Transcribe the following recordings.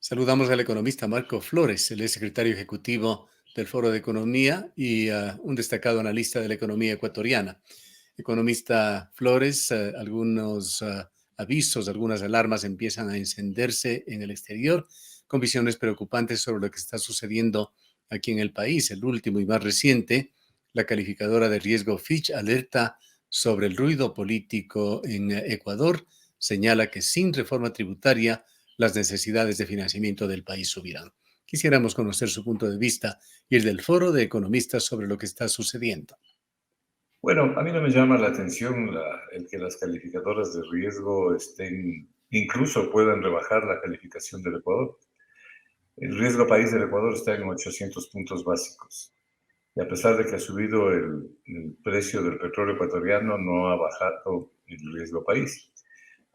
Saludamos al economista Marco Flores, él es secretario ejecutivo del Foro de Economía y un destacado analista de la economía ecuatoriana. Economista Flores, algunos avisos, algunas alarmas empiezan a encenderse en el exterior con visiones preocupantes sobre lo que está sucediendo aquí en el país. El último y más reciente, la calificadora de riesgo Fitch alerta sobre el ruido político en Ecuador, señala que sin reforma tributaria las necesidades de financiamiento del país subirán. Quisiéramos conocer su punto de vista y el del Foro de Economistas sobre lo que está sucediendo. Bueno, a mí no me llama la atención el que las calificadoras de riesgo incluso puedan rebajar la calificación del Ecuador. El riesgo país del Ecuador está en 800 puntos básicos. Y a pesar de que ha subido el precio del petróleo ecuatoriano, no ha bajado el riesgo país.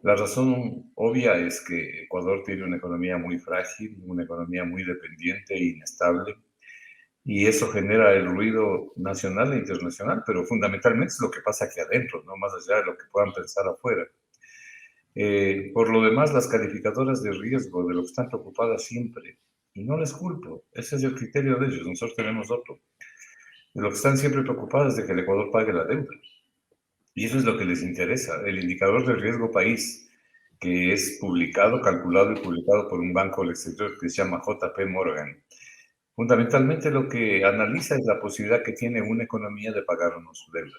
La razón obvia es que Ecuador tiene una economía muy frágil, una economía muy dependiente e inestable, y eso genera el ruido nacional e internacional, pero fundamentalmente es lo que pasa aquí adentro, no más allá de lo que puedan pensar afuera. Por lo demás, las calificadoras de riesgo de lo que están preocupadas siempre, y no les culpo, ese es el criterio de ellos, nosotros tenemos otro, de lo que están siempre preocupadas es de que el Ecuador pague la deuda. Y eso es lo que les interesa. El indicador de riesgo país, que es publicado, calculado y publicado por un banco del exterior que se llama JP Morgan, fundamentalmente lo que analiza es la posibilidad que tiene una economía de pagar o no su deuda.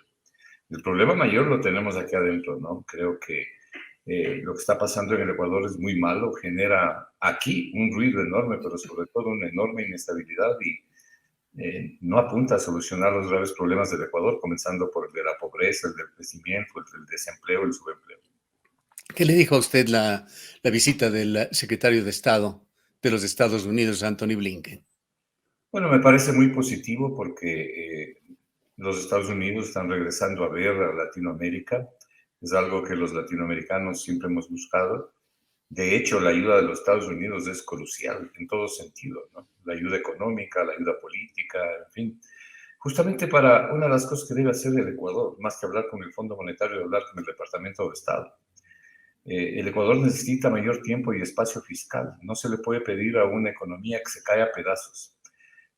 El problema mayor lo tenemos aquí adentro, ¿no? Creo que lo que está pasando en el Ecuador es muy malo, genera aquí un ruido enorme, pero sobre todo una enorme inestabilidad y no apunta a solucionar los graves problemas del Ecuador, comenzando por el de la pobreza, el del crecimiento, el del desempleo, el subempleo. ¿Qué le dijo a usted la visita del secretario de Estado de los Estados Unidos, Anthony Blinken? Bueno, me parece muy positivo porque los Estados Unidos están regresando a ver a Latinoamérica. Es algo que los latinoamericanos siempre hemos buscado. De hecho, la ayuda de los Estados Unidos es crucial en todo sentido, ¿no? La ayuda económica, la ayuda política, en fin. Justamente para una de las cosas que debe hacer el Ecuador, más que hablar con el Fondo Monetario, hablar con el Departamento de Estado. El Ecuador necesita mayor tiempo y espacio fiscal. No se le puede pedir a una economía que se cae a pedazos,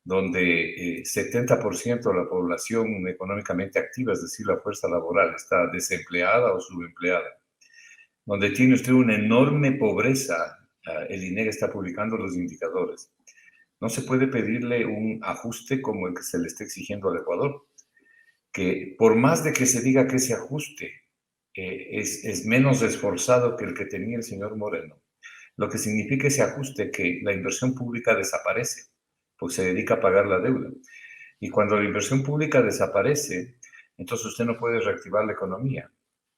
donde 70% de la población económicamente activa, es decir, la fuerza laboral, está desempleada o subempleada, donde tiene usted una enorme pobreza. El INEGI está publicando los indicadores. No se puede pedirle un ajuste como el que se le está exigiendo al Ecuador, que por más de que se diga que ese ajuste es menos esforzado que el que tenía el señor Moreno, lo que significa ese ajuste que la inversión pública desaparece, pues se dedica a pagar la deuda. Y cuando la inversión pública desaparece, entonces usted no puede reactivar la economía.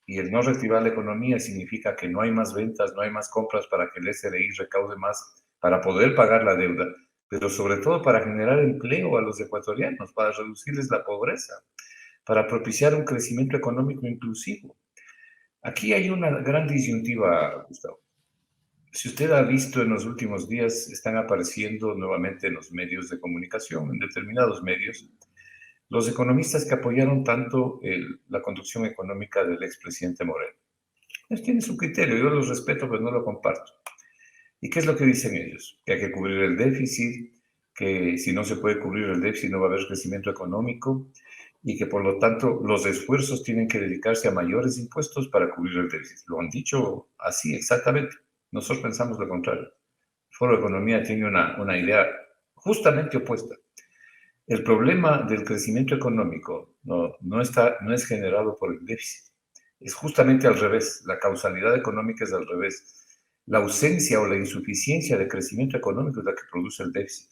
Y el no reactivar la economía significa que no hay más ventas, no hay más compras para que el SRI recaude más para poder pagar la deuda, pero sobre todo para generar empleo a los ecuatorianos, para reducirles la pobreza, para propiciar un crecimiento económico inclusivo. Aquí hay una gran disyuntiva, Gustavo. Si usted ha visto en los últimos días, están apareciendo nuevamente en los medios de comunicación, en determinados medios, los economistas que apoyaron tanto la conducción económica del expresidente Moreno. Ellos tienen su criterio, yo los respeto, pero no lo comparto. ¿Y qué es lo que dicen ellos? Que hay que cubrir el déficit, que si no se puede cubrir el déficit no va a haber crecimiento económico y que por lo tanto los esfuerzos tienen que dedicarse a mayores impuestos para cubrir el déficit. Lo han dicho así exactamente. Nosotros pensamos lo contrario. El Foro de Economía tiene una idea justamente opuesta. El problema del crecimiento económico no es generado por el déficit. Es justamente al revés. La causalidad económica es al revés. La ausencia o la insuficiencia de crecimiento económico es la que produce el déficit.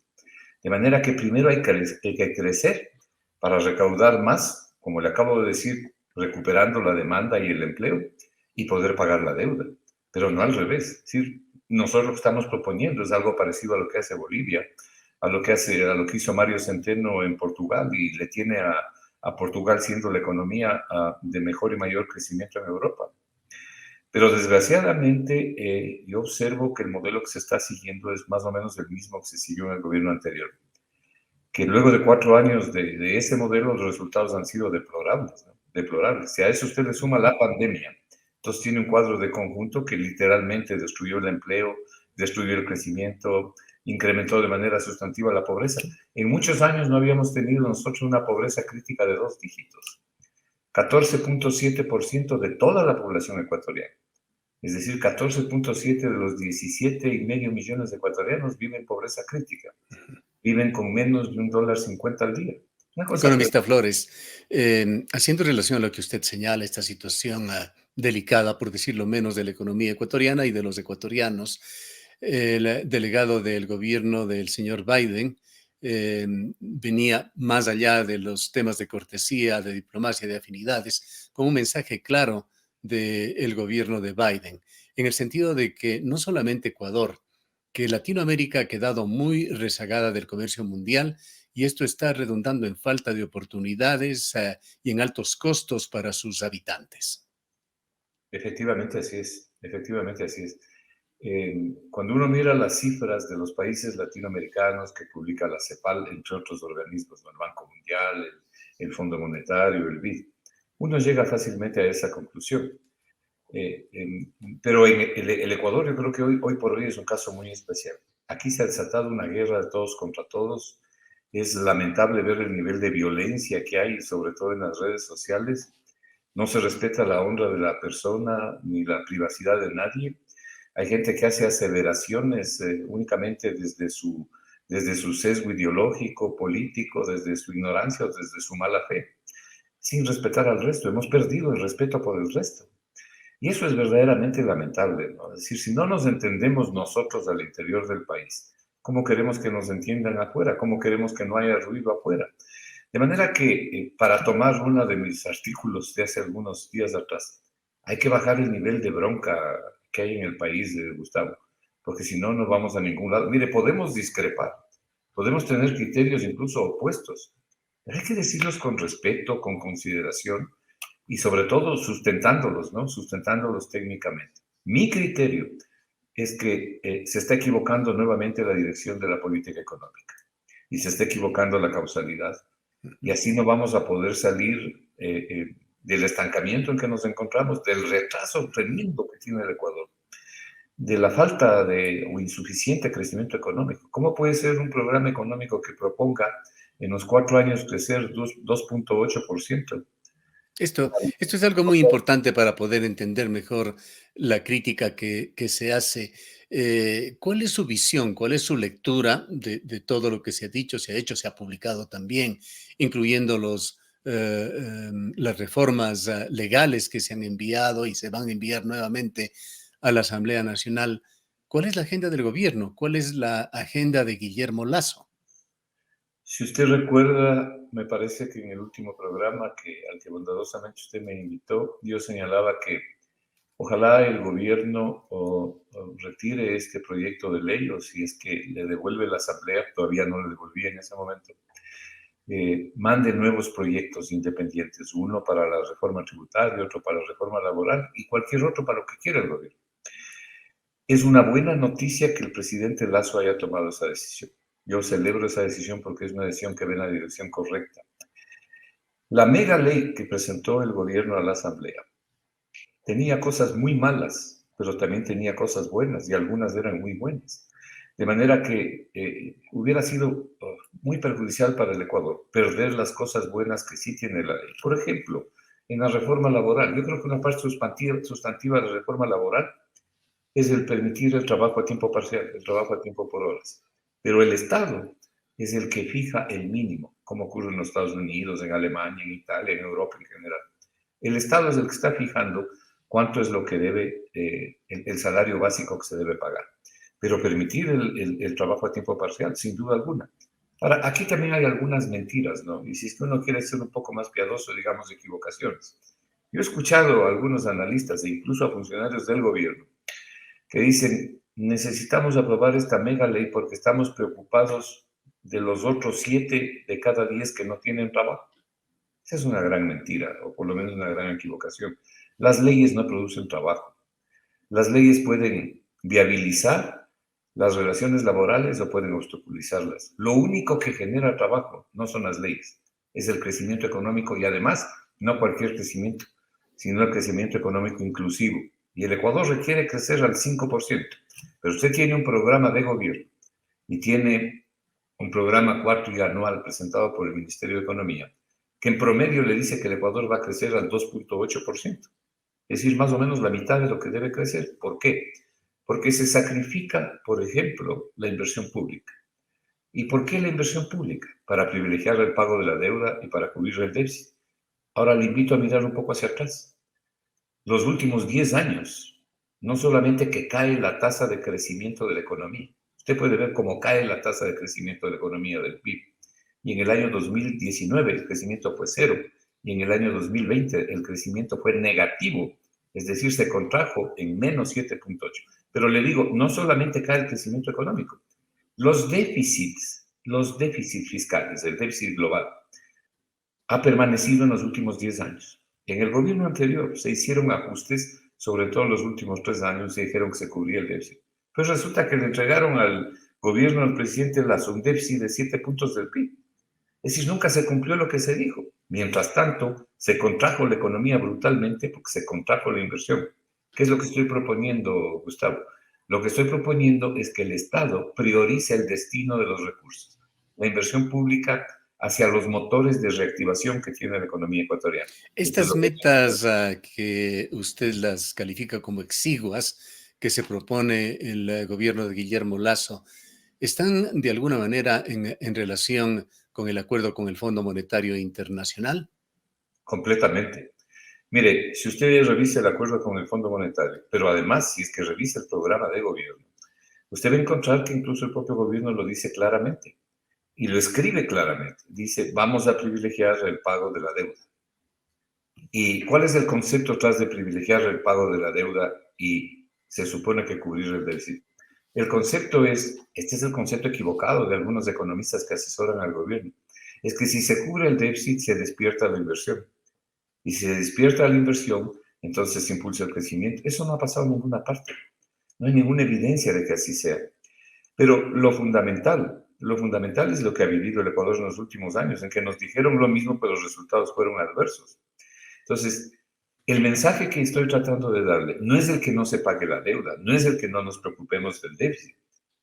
De manera que primero hay que crecer para recaudar más, como le acabo de decir, recuperando la demanda y el empleo y poder pagar la deuda. Pero no al revés. Es decir, nosotros lo que estamos proponiendo es algo parecido a lo que hace Bolivia, a lo que hizo Mario Centeno en Portugal y le tiene a Portugal siendo la economía de mejor y mayor crecimiento en Europa. Pero desgraciadamente yo observo que el modelo que se está siguiendo es más o menos el mismo que se siguió en el gobierno anterior. Que luego de 4 años de ese modelo los resultados han sido deplorables, ¿no? Deplorables. Si a eso usted le suma la pandemia, entonces tiene un cuadro de conjunto que literalmente destruyó el empleo, destruyó el crecimiento, incrementó de manera sustantiva la pobreza. En muchos años no habíamos tenido nosotros una pobreza crítica de 2 dígitos. 14.7% de toda la población ecuatoriana. Es decir, 14.7 de los 17,5 millones de ecuatorianos viven en pobreza crítica. Viven con menos de $1.50 al día. Una cosa Economista Flores, haciendo relación a lo que usted señala, esta situación delicada, por decirlo menos, de la economía ecuatoriana y de los ecuatorianos, el delegado del gobierno del señor Biden venía más allá de los temas de cortesía, de diplomacia, de afinidades, con un mensaje claro del gobierno de Biden, en el sentido de que no solamente Ecuador, que Latinoamérica ha quedado muy rezagada del comercio mundial, y esto está redundando en falta de oportunidades y en altos costos para sus habitantes. efectivamente así es, efectivamente así es. Cuando uno mira las cifras de los países latinoamericanos que publica la CEPAL, entre otros organismos, ¿no? El Banco Mundial, el Fondo Monetario, el BID, uno llega fácilmente a esa conclusión. Pero en el Ecuador yo creo que hoy por hoy es un caso muy especial. Aquí se ha desatado una guerra de todos contra todos. Es lamentable ver el nivel de violencia que hay, sobre todo en las redes sociales. No se respeta la honra de la persona ni la privacidad de nadie. Hay gente que hace aseveraciones únicamente desde su sesgo ideológico, político, desde su ignorancia o desde su mala fe, sin respetar al resto. Hemos perdido el respeto por el resto. Y eso es verdaderamente lamentable, ¿no? Es decir, si no nos entendemos nosotros al interior del país, ¿cómo queremos que nos entiendan afuera? ¿Cómo queremos que no haya ruido afuera? De manera que, para tomar uno de mis artículos de hace algunos días atrás, hay que bajar el nivel de bronca que hay en el país, Gustavo, porque si no, no vamos a ningún lado. Mire, podemos discrepar, podemos tener criterios incluso opuestos, pero hay que decirlos con respeto, con consideración, y sobre todo sustentándolos, ¿no? Sustentándolos técnicamente. Mi criterio es que se está equivocando nuevamente la dirección de la política económica y se está equivocando la causalidad. Y así no vamos a poder salir del estancamiento en que nos encontramos, del retraso tremendo que tiene el Ecuador, de la falta de o insuficiente crecimiento económico. ¿Cómo puede ser un programa económico que proponga en los 4 años crecer 2.8%? Esto es algo muy importante para poder entender mejor la crítica que se hace. ¿Cuál es su visión? ¿Cuál es su lectura de todo lo que se ha dicho, se ha hecho, se ha publicado también, incluyendo las reformas legales que se han enviado y se van a enviar nuevamente a la Asamblea Nacional? ¿Cuál es la agenda del gobierno? ¿Cuál es la agenda de Guillermo Lasso? Si usted recuerda, me parece que en el último programa al que bondadosamente usted me invitó, yo señalaba que ojalá el gobierno retire este proyecto de ley, o si es que le devuelve la Asamblea, todavía no le devolvía en ese momento, mande nuevos proyectos independientes, uno para la reforma tributaria, otro para la reforma laboral y cualquier otro para lo que quiera el gobierno. Es una buena noticia que el presidente Lasso haya tomado esa decisión. Yo celebro esa decisión porque es una decisión que va en la dirección correcta. La mega ley que presentó el gobierno a la Asamblea tenía cosas muy malas, pero también tenía cosas buenas y algunas eran muy buenas. De manera que hubiera sido muy perjudicial para el Ecuador perder las cosas buenas que sí tiene la ley. Por ejemplo, en la reforma laboral, yo creo que una parte sustantiva de la reforma laboral es el permitir el trabajo a tiempo parcial, el trabajo a tiempo por horas. Pero el Estado es el que fija el mínimo, como ocurre en los Estados Unidos, en Alemania, en Italia, en Europa en general. El Estado es el que está fijando cuánto es lo que debe, el salario básico que se debe pagar. Pero permitir el trabajo a tiempo parcial, sin duda alguna. Ahora, aquí también hay algunas mentiras, ¿no? Y si es que uno quiere ser un poco más piadoso, digamos, equivocaciones. Yo he escuchado a algunos analistas e incluso a funcionarios del gobierno que dicen, necesitamos aprobar esta mega ley porque estamos preocupados de los otros 7 de cada 10 que no tienen trabajo. Esa es una gran mentira, o por lo menos una gran equivocación. Las leyes no producen trabajo. Las leyes pueden viabilizar las relaciones laborales o pueden obstaculizarlas. Lo único que genera trabajo no son las leyes, es el crecimiento económico y además no cualquier crecimiento, sino el crecimiento económico inclusivo. y el Ecuador requiere crecer al 5%, pero usted tiene un programa de gobierno y tiene un programa cuarto y anual presentado por el Ministerio de Economía, que en promedio le dice que el Ecuador va a crecer al 2.8%, es decir, más o menos la mitad de lo que debe crecer. ¿Por qué? Porque se sacrifica, por ejemplo, la inversión pública. ¿Y por qué la inversión pública? Para privilegiar el pago de la deuda y para cubrir el déficit. Ahora le invito a mirar un poco hacia atrás. Los últimos 10 años, no solamente que cae la tasa de crecimiento de la economía, usted puede ver cómo cae la tasa de crecimiento de la economía del PIB. Y en el año 2019 el crecimiento fue cero, y en el año 2020 el crecimiento fue negativo, es decir, se contrajo en menos 7.8. Pero le digo, no solamente cae el crecimiento económico, los déficits fiscales, el déficit global, ha permanecido en los últimos 10 años. En el gobierno anterior se hicieron ajustes, sobre todo en los últimos 3 años, se dijeron que se cubría el déficit. Pues resulta que le entregaron al gobierno del presidente Lazo un déficit de 7 puntos del PIB. Es decir, nunca se cumplió lo que se dijo. Mientras tanto, se contrajo la economía brutalmente porque se contrajo la inversión. ¿Qué es lo que estoy proponiendo, Gustavo? Lo que estoy proponiendo es que el Estado priorice el destino de los recursos, la inversión pública hacia los motores de reactivación que tiene la economía ecuatoriana. Esto es Estas lo que... metas que usted las califica como exiguas que se propone el gobierno de Guillermo Lasso, ¿están de alguna manera en relación con el acuerdo con el Fondo Monetario Internacional? Completamente. Mire, si usted revisa el acuerdo con el Fondo Monetario, pero además, si es que revisa el programa de gobierno, usted va a encontrar que incluso el propio gobierno lo dice claramente y lo escribe claramente. Dice, vamos a privilegiar el pago de la deuda. ¿Y cuál es el concepto tras de privilegiar el pago de la deuda y se supone que cubrir el déficit? El concepto es, este es el concepto equivocado de algunos economistas que asesoran al gobierno, es que si se cubre el déficit se despierta la inversión. Y si se despierta la inversión, entonces se impulsa el crecimiento. Eso no ha pasado en ninguna parte. No hay ninguna evidencia de que así sea. Pero lo fundamental es lo que ha vivido el Ecuador en los últimos años, en que nos dijeron lo mismo, pero los resultados fueron adversos. Entonces, el mensaje que estoy tratando de darle no es el que no se pague la deuda, no es el que no nos preocupemos del déficit.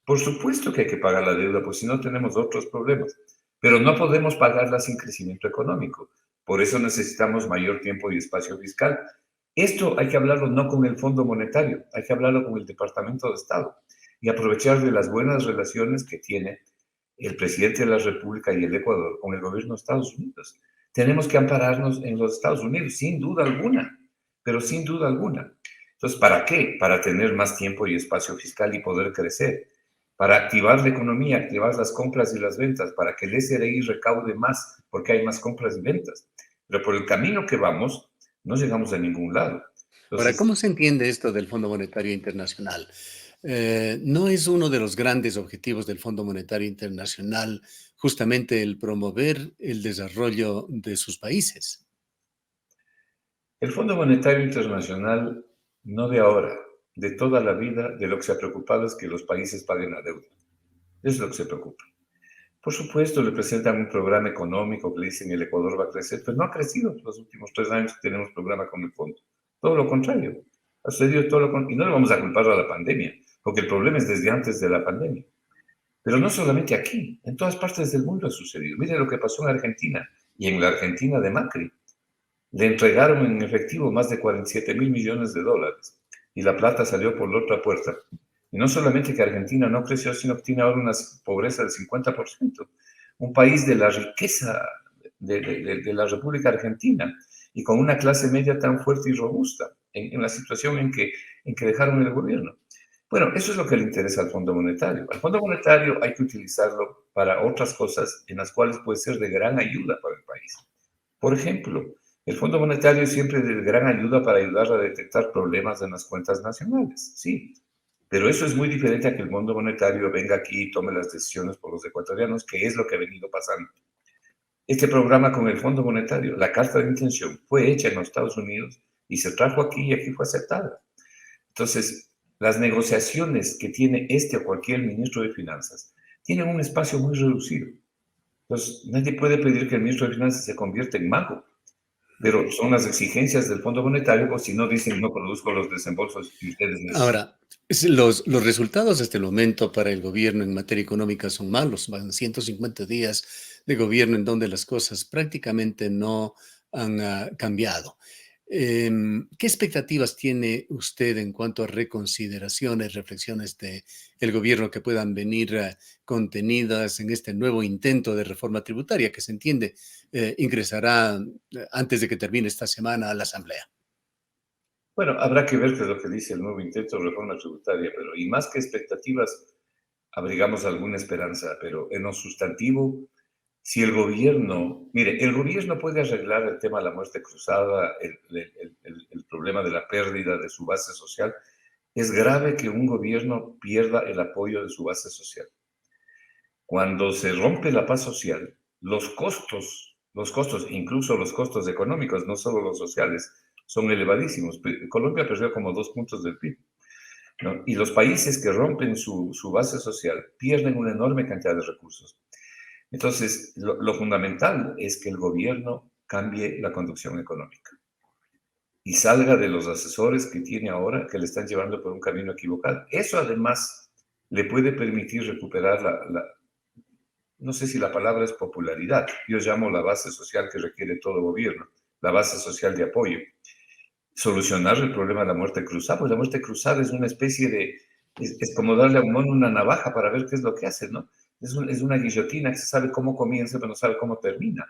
Por supuesto que hay que pagar la deuda, pues si no tenemos otros problemas, pero no podemos pagarla sin crecimiento económico. Por eso necesitamos mayor tiempo y espacio fiscal. Esto hay que hablarlo no con el Fondo Monetario, hay que hablarlo con el Departamento de Estado y aprovechar de las buenas relaciones que tiene el presidente de la República y el Ecuador con el gobierno de Estados Unidos. Tenemos que ampararnos en los Estados Unidos, sin duda alguna, pero sin duda alguna. Entonces, ¿para qué? Para tener más tiempo y espacio fiscal y poder crecer, para activar la economía, activar las compras y las ventas, para que el SRI recaude más, porque hay más compras y ventas. Pero por el camino que vamos, no llegamos a ningún lado. Ahora, Entonces, ¿cómo se entiende esto del Fondo Monetario Internacional? ¿No es uno de los grandes objetivos del Fondo Monetario Internacional justamente el promover el desarrollo de sus países? el Fondo Monetario Internacional, no de ahora, de toda la vida, de lo que se ha preocupado es que los países paguen la deuda. Es lo que se preocupa. Por supuesto, le presentan un programa económico que le dicen el Ecuador va a crecer, pero no ha crecido los últimos 3 años que tenemos programa con el fondo. Todo lo contrario. Ha sucedido todo lo contrario. Y no le vamos a culpar a la pandemia, porque el problema es desde antes de la pandemia. Pero no solamente aquí, en todas partes del mundo ha sucedido. Mire lo que pasó en Argentina y en la Argentina de Macri. Le entregaron en efectivo más de 47.000 millones de dólares y la plata salió por la otra puerta. Y no solamente que Argentina no creció, sino que tiene ahora una pobreza del 50%. Un país de la riqueza de la República Argentina y con una clase media tan fuerte y robusta en la situación en que dejaron el gobierno. Bueno, eso es lo que le interesa al Fondo Monetario. Al Fondo Monetario hay que utilizarlo para otras cosas en las cuales puede ser de gran ayuda para el país. Por ejemplo, el Fondo Monetario siempre es de gran ayuda para ayudar a detectar problemas en las cuentas nacionales, sí, pero eso es muy diferente a que el Fondo Monetario venga aquí y tome las decisiones por los ecuatorianos, que es lo que ha venido pasando. Este programa con el Fondo Monetario, la carta de intención, fue hecha en los Estados Unidos y se trajo aquí y aquí fue aceptada. Entonces, las negociaciones que tiene este o cualquier ministro de Finanzas tienen un espacio muy reducido. Entonces, nadie puede pedir que el ministro de Finanzas se convierta en mago. pero son las exigencias del Fondo Monetario, o si no dicen no produzco los desembolsos que ustedes necesitan. Ahora, los resultados hasta el momento para el gobierno en materia económica son malos. Van 150 días de gobierno en donde las cosas prácticamente no han cambiado. ¿Qué expectativas tiene usted en cuanto a reconsideraciones, reflexiones de el gobierno que puedan venir contenidas en este nuevo intento de reforma tributaria que se entiende ingresará antes de que termine esta semana a la Asamblea? Bueno, habrá que ver qué es lo que dice el nuevo intento de reforma tributaria, pero y más que expectativas, abrigamos alguna esperanza, pero en lo sustantivo, si el gobierno, mire, el gobierno puede arreglar el tema de la muerte cruzada, el problema de la pérdida de su base social. Es grave que un gobierno pierda el apoyo de su base social. Cuando se rompe la paz social, los costos, incluso los costos económicos, no solo los sociales, son elevadísimos. Colombia perdió como 2 puntos del PIB, ¿no? Y los países que rompen su base social pierden una enorme cantidad de recursos. Entonces, lo fundamental es que el gobierno cambie la conducción económica y salga de los asesores que tiene ahora que le están llevando por un camino equivocado. Eso además le puede permitir recuperar no sé si la palabra es popularidad, yo llamo la base social que requiere todo gobierno, la base social de apoyo. Solucionar el problema de la muerte cruzada, pues la muerte cruzada es una especie de, es como darle a un mono una navaja para ver qué es lo que hace, ¿no? Es una guillotina que se sabe cómo comienza, pero no sabe cómo termina.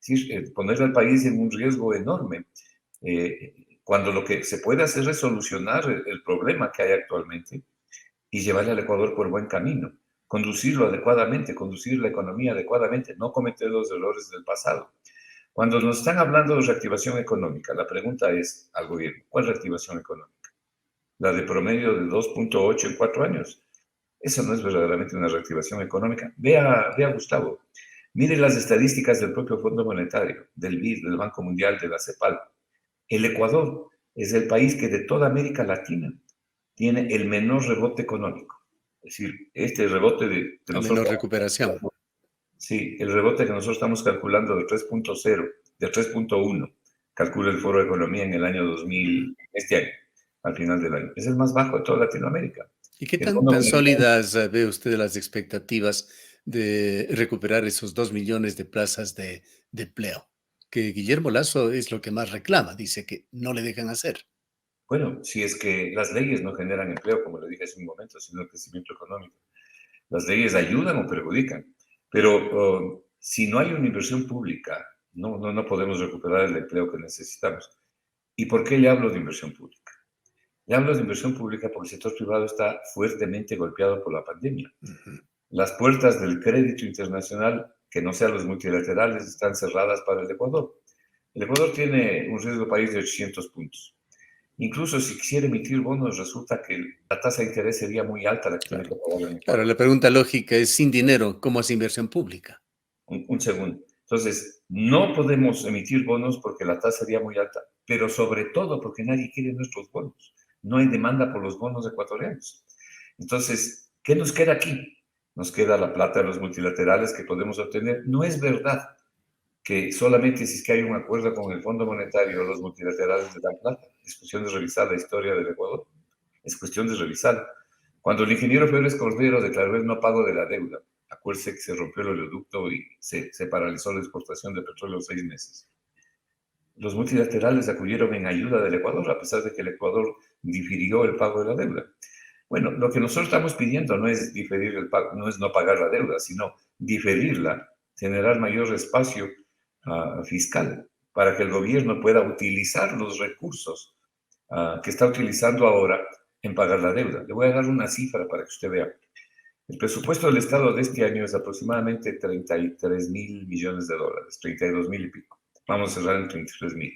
Es decir, poner al país en un riesgo enorme, cuando lo que se puede hacer es solucionar el problema que hay actualmente y llevarle al Ecuador por buen camino, conducirlo adecuadamente, conducir la economía adecuadamente, no cometer los errores del pasado. Cuando nos están hablando de reactivación económica, la pregunta es al gobierno, ¿cuál reactivación económica? La de promedio de 2.8 en 4 años. Eso no es verdaderamente una reactivación económica. Vea Gustavo, mire las estadísticas del propio Fondo Monetario, del BID, del Banco Mundial, de la CEPAL. El Ecuador es el país que de toda América Latina tiene el menor rebote económico. Es decir, este rebote que A nosotros... menor recuperación. Sí, el rebote que nosotros estamos calculando de 3.0, de 3.1, calcula el Foro de Economía en el año 2000, este año, al final del año. Es el más bajo de toda Latinoamérica. ¿Y qué El Fondo tan Monetario, sólidas ve usted las expectativas de recuperar esos 2 millones de plazas de empleo? Que Guillermo Lazo es lo que más reclama, dice que no le dejan hacer. bueno, si es que las leyes no generan empleo, como le dije hace un momento, sino el crecimiento económico. Las leyes ayudan o perjudican, pero si no hay una inversión pública, no podemos recuperar el empleo que necesitamos. ¿Y por qué le hablo de inversión pública? Le hablo de inversión pública porque el sector privado está fuertemente golpeado por la pandemia. Ujú. Las puertas del crédito internacional, que no sean los multilaterales, están cerradas para el Ecuador. El Ecuador tiene un riesgo país de 800 puntos. Incluso si quisiera emitir bonos, resulta que la tasa de interés sería muy alta la que tiene que Claro. pagar el Claro, Ecuador. la pregunta lógica es, sin dinero, ¿cómo hace inversión pública? Un segundo. Entonces, no podemos emitir bonos porque la tasa sería muy alta, pero sobre todo porque nadie quiere nuestros bonos. No hay demanda por los bonos ecuatorianos. Entonces, ¿qué nos queda aquí? Nos queda la plata de los multilaterales que podemos obtener. No es verdad que solamente si es que hay un acuerdo con el Fondo Monetario los multilaterales le dan plata. Es cuestión de revisar la historia del Ecuador. Es cuestión de revisar. Cuando el ingeniero Febres Cordero declaró el no pago de la deuda, acuérdese que se rompió el oleoducto y se paralizó la exportación de petróleo 6 meses. Los multilaterales acudieron en ayuda del Ecuador, a pesar de que el Ecuador difirió el pago de la deuda. Bueno, lo que nosotros estamos pidiendo no es diferir el pago, no es no pagar la deuda, sino diferirla, generar mayor espacio fiscal para que el gobierno pueda utilizar los recursos que está utilizando ahora en pagar la deuda. Le voy a dar una cifra para que usted vea. El presupuesto del Estado de este año es aproximadamente 33 mil millones de dólares, 32 mil y pico. Vamos a cerrar en 33 mil.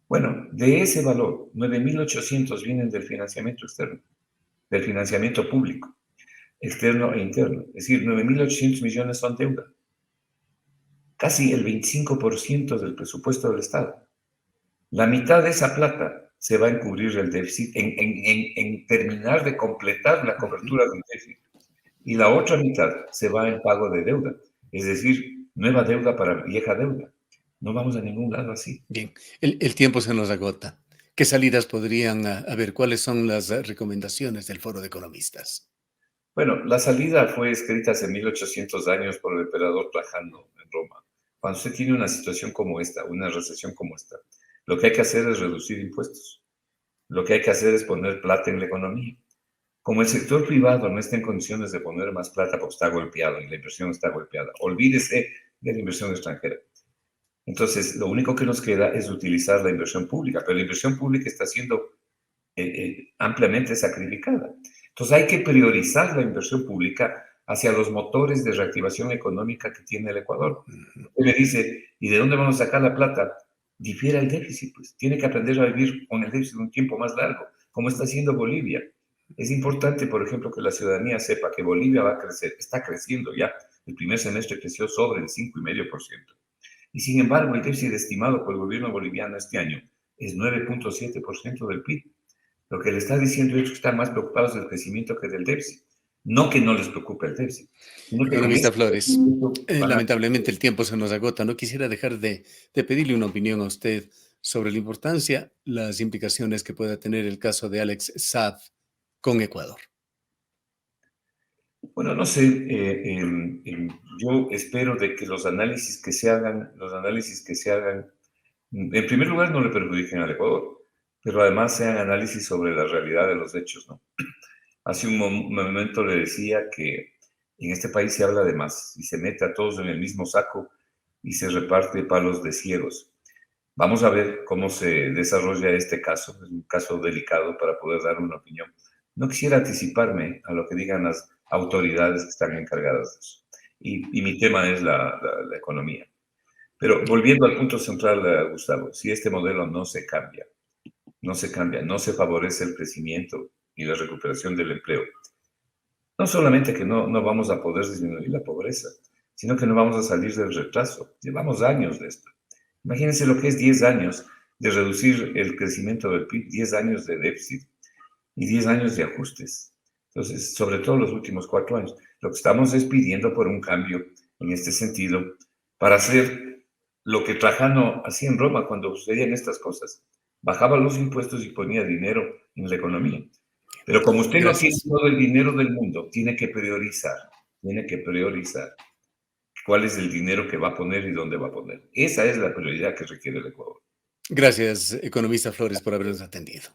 Bueno, de ese valor, 9.800 vienen del financiamiento externo, del financiamiento público, externo e interno. Es decir, 9.800 millones son deuda. Casi el 25% del presupuesto del Estado. La mitad de esa plata se va a encubrir el déficit, en terminar de completar la Ujú. cobertura del déficit. Y la otra mitad se va en pago de deuda, es decir, nueva deuda para vieja deuda. No vamos a ningún lado así. Bien, el tiempo se nos agota. ¿Qué salidas podrían haber? ¿Cuáles son las recomendaciones del Foro de Economistas? Bueno, la salida fue escrita hace 1800 años por el emperador Trajano en Roma. Cuando usted tiene una situación como esta, una recesión como esta, lo que hay que hacer es reducir impuestos. Lo que hay que hacer es poner plata en la economía. Como el sector privado no está en condiciones de poner más plata porque está golpeado y la inversión está golpeada, olvídese de la inversión extranjera. Entonces, lo único que nos queda es utilizar la inversión pública, pero la inversión pública está siendo ampliamente sacrificada. Entonces, hay que priorizar la inversión pública hacia los motores de reactivación económica que tiene el Ecuador. Ujú. Él me dice, ¿y de dónde vamos a sacar la plata? Difiera el déficit, pues. Tiene que aprender a vivir con el déficit un tiempo más largo, como está haciendo Bolivia. Es importante, por ejemplo, que la ciudadanía sepa que Bolivia va a crecer, está creciendo ya. El primer semestre creció sobre el 5,5%. Y sin embargo, el déficit estimado por el gobierno boliviano este año es 9,7% del PIB. Lo que le está diciendo es que están más preocupados del crecimiento que del déficit. No que no les preocupe el déficit, sino que con Economista ese Flores, crecimiento van a... lamentablemente el tiempo se nos agota. No quisiera dejar de pedirle una opinión a usted sobre la importancia, las implicaciones que pueda tener el caso de Alex Saab con Ecuador. Bueno, no sé, yo espero de que los análisis que se hagan, en primer lugar, no le perjudiquen al Ecuador, pero además sean análisis sobre la realidad de los hechos, ¿no? Hace un momento le decía que en este país se habla de más y se mete a todos en el mismo saco y se reparte palos de ciegos. Vamos a ver cómo se desarrolla este caso. Es un caso delicado para poder dar una opinión. No quisiera anticiparme a lo que digan las autoridades que están encargadas de eso. Y mi tema es la economía. Pero volviendo al punto central, Gustavo, si este modelo no se favorece el crecimiento y la recuperación del empleo, no solamente que no vamos a poder disminuir la pobreza, sino que no vamos a salir del retraso. Llevamos años de esto. Imagínense lo que es 10 años de reducir el crecimiento del PIB, 10 años de déficit y 10 años de ajustes. Entonces, sobre todo los últimos 4 años, lo que estamos es pidiendo por un cambio en este sentido para hacer lo que Trajano hacía en Roma cuando sucedían estas cosas. Bajaba los impuestos y ponía dinero en la economía. Pero como usted no tiene Gracias. todo el dinero del mundo, tiene que priorizar cuál es el dinero que va a poner y dónde va a poner. Esa es la prioridad que requiere el Ecuador. Gracias, economista Flores, por habernos atendido.